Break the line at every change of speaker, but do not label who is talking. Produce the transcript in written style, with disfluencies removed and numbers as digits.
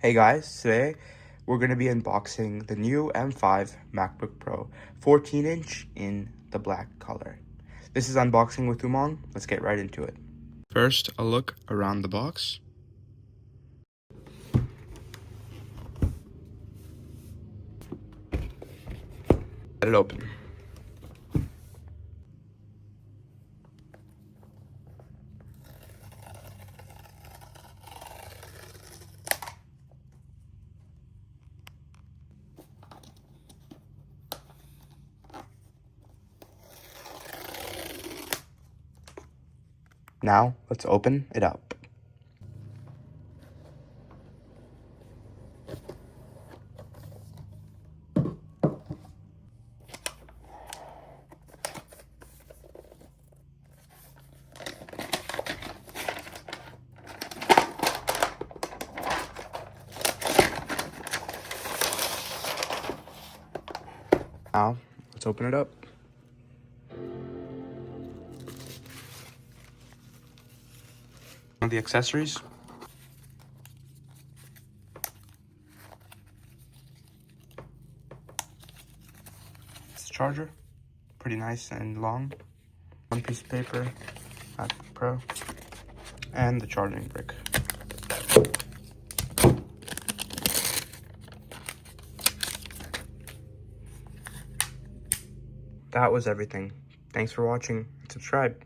Hey guys, today we're going to be unboxing the new M5 MacBook Pro 14-inch in the black color. This is unboxing with Umang. Let's get right into it. First, a look around the box. Let it open. Now, let's open it up. Now, let's open it up. The accessories. This charger, pretty nice and long. One piece of paper, MacBook Pro, and the charging brick. That was everything. Thanks for watching and subscribe.